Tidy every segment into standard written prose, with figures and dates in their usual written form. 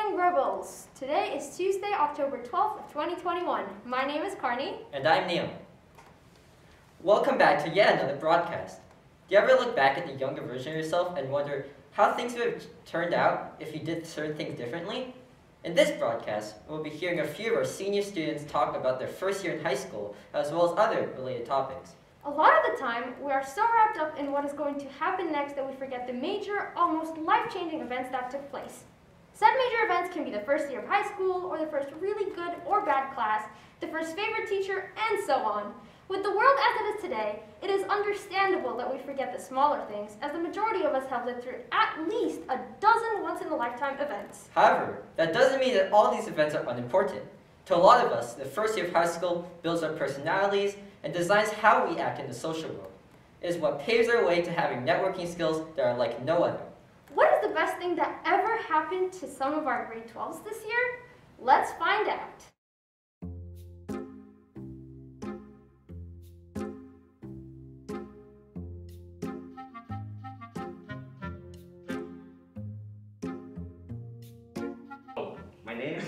morning, Rebels. Today is Tuesday, October 12th of 2021. My name is Carney. And I'm Neil. Welcome back to yet another broadcast. Do you ever look back at the younger version of yourself and wonder how things would have turned out if you did certain things differently? In this broadcast, we'll be hearing a few of our senior students talk about their first year in high school, as well as other related topics. A lot of the time, we are so wrapped up in what is going to happen next that we forget the major, almost life-changing events that took place. Said major events can be the first year of high school, or the first really good or bad class, the first favorite teacher, and so on. With the world as it is today, it is understandable that we forget the smaller things, as the majority of us have lived through at least a dozen once-in-a-lifetime events. However, that doesn't mean that all these events are unimportant. To a lot of us, the first year of high school builds our personalities and designs how we act in the social world. It is what paves our way to having networking skills that are like no other. What is the best thing that ever happened to some of our grade 12s this year? Let's find out. My name?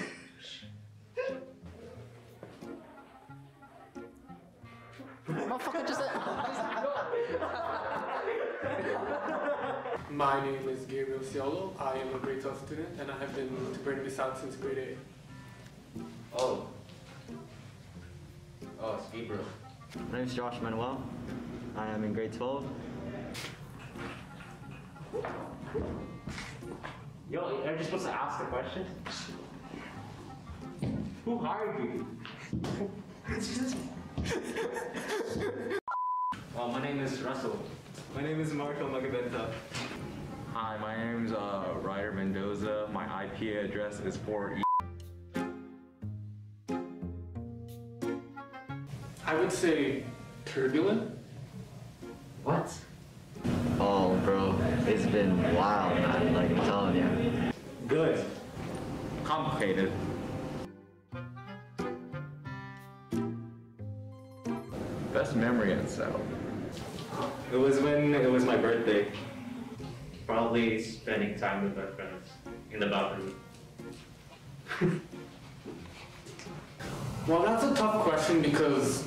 My name is Gabriel Ciolo. I am a grade 12 student and I have been to bring this out since grade 8. Oh, it's Gabriel. My name is Josh Manuel. I am in grade 12. Yo, are you supposed to ask the question? Who hired you? My name is Russell. My name is Marco Magabenta. Hi, my name's Ryder Mendoza. My IP address is 4E. I would say turbulent. What? Oh, bro, it's been wild, man. Like I'm telling you. Good. Complicated. Best memory in South. It was when it was my birthday. Probably spending time with my friends in the bathroom. Well, that's a tough question because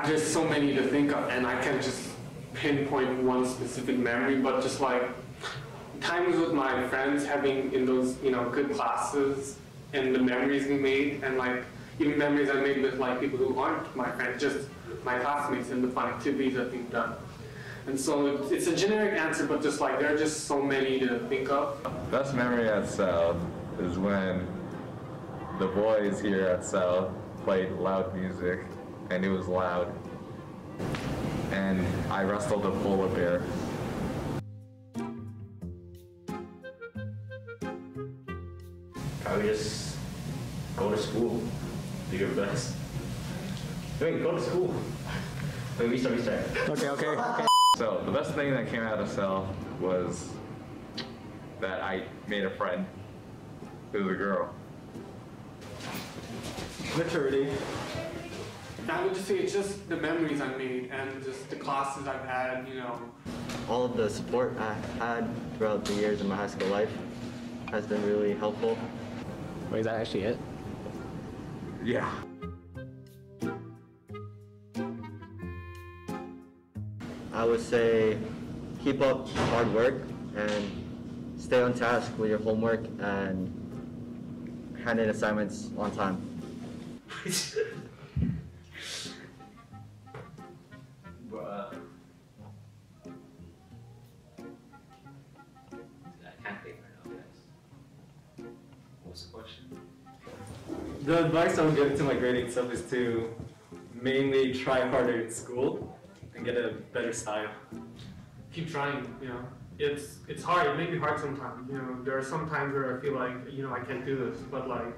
there's so many to think of and I can't just pinpoint one specific memory, but just like times with my friends having in those, good classes and the memories we made and like even memories I made with like people who aren't my friends, just my classmates and the fun activities that we've done. And so it's a generic answer, but just like there are just so many to think of. Best memory at South is when the boys here at South played loud music, and it was loud. And I wrestled a polar bear. Probably just go to school. Do your best. Wait, go to school. Wait, restart. Okay. So, the best thing that came out of South was that I made a friend who was a girl. Maturity. I would just say it's just the memories I made and just the classes I've had, All of the support I had throughout the years of my high school life has been really helpful. Wait, is that actually it? Yeah. I would say keep up hard work and stay on task with your homework and hand in assignments on time. Bruh. I can't think right now, guys. What's the question? The advice I would give to my grade 8 self is to mainly try harder in school and get a better style. Keep trying, It's hard, it may be hard sometimes, There are some times where I feel like, I can't do this, but like,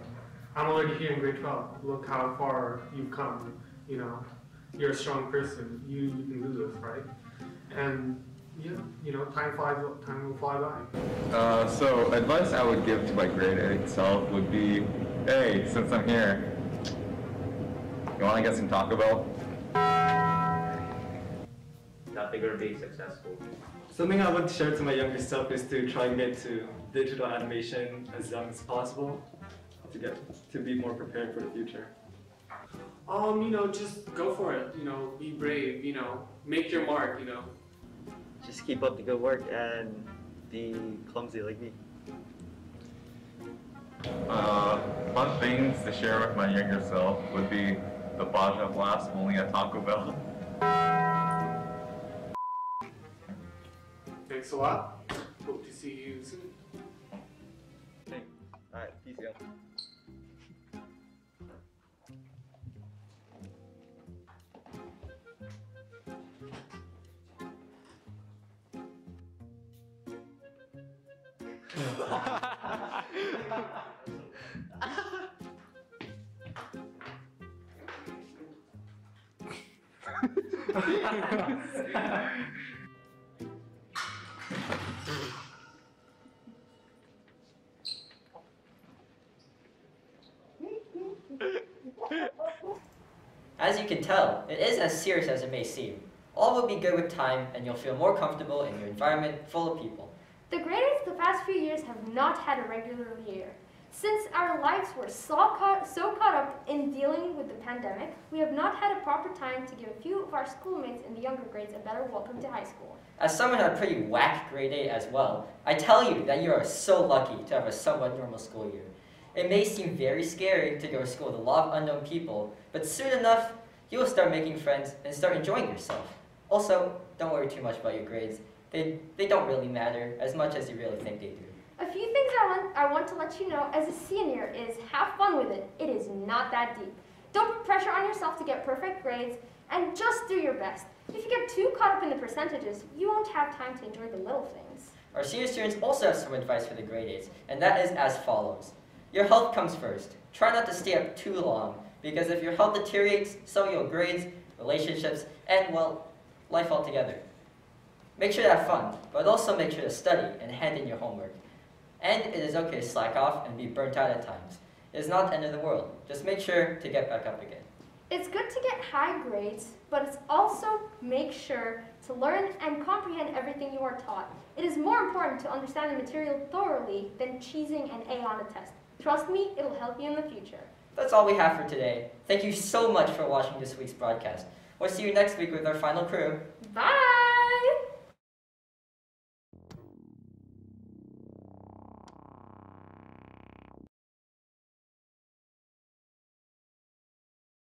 I'm already here in grade 12. Look how far you've come, You're a strong person, you can do this, right? And, time will fly by. So advice I would give to my grade 8 self would be, hey, since I'm here, you want to get some Taco Bell? that they're going to be successful. Something I want to share to my younger self is to try and get to digital animation as young as possible to be more prepared for the future. Just go for it, be brave, make your mark, Just keep up the good work and be clumsy like me. Fun things to share with my younger self would be the Baja Blast only at Taco Bell. Thanks a lot. Hope to see you soon. Thanks. Alright, peace out. As you can tell, it is as serious as it may seem. All will be good with time, and you'll feel more comfortable in your environment full of people. The grade 8s the past few years have not had a regular year. Since our lives were so caught up in dealing with the pandemic, we have not had a proper time to give a few of our schoolmates in the younger grades a better welcome to high school. As someone who had a pretty whack grade 8 as well, I tell you that you are so lucky to have a somewhat normal school year. It may seem very scary to go to school with a lot of unknown people, but soon enough, you will start making friends and start enjoying yourself. Also, don't worry too much about your grades. They don't really matter as much as you really think they do. A few things I want to let you know as a senior is have fun with it. It is not that deep. Don't put pressure on yourself to get perfect grades, and just do your best. If you get too caught up in the percentages, you won't have time to enjoy the little things. Our senior students also have some advice for the grade 8s, and that is as follows. Your health comes first. Try not to stay up too long, because if your health deteriorates, so will your grades, relationships, and, well, life altogether. Make sure to have fun, but also make sure to study and hand in your homework. And it is okay to slack off and be burnt out at times. It is not the end of the world. Just make sure to get back up again. It's good to get high grades, but it's also make sure to learn and comprehend everything you are taught. It is more important to understand the material thoroughly than cheesing an A on a test. Trust me, it'll help you in the future. That's all we have for today. Thank you so much for watching this week's broadcast. We'll see you next week with our final crew. Bye!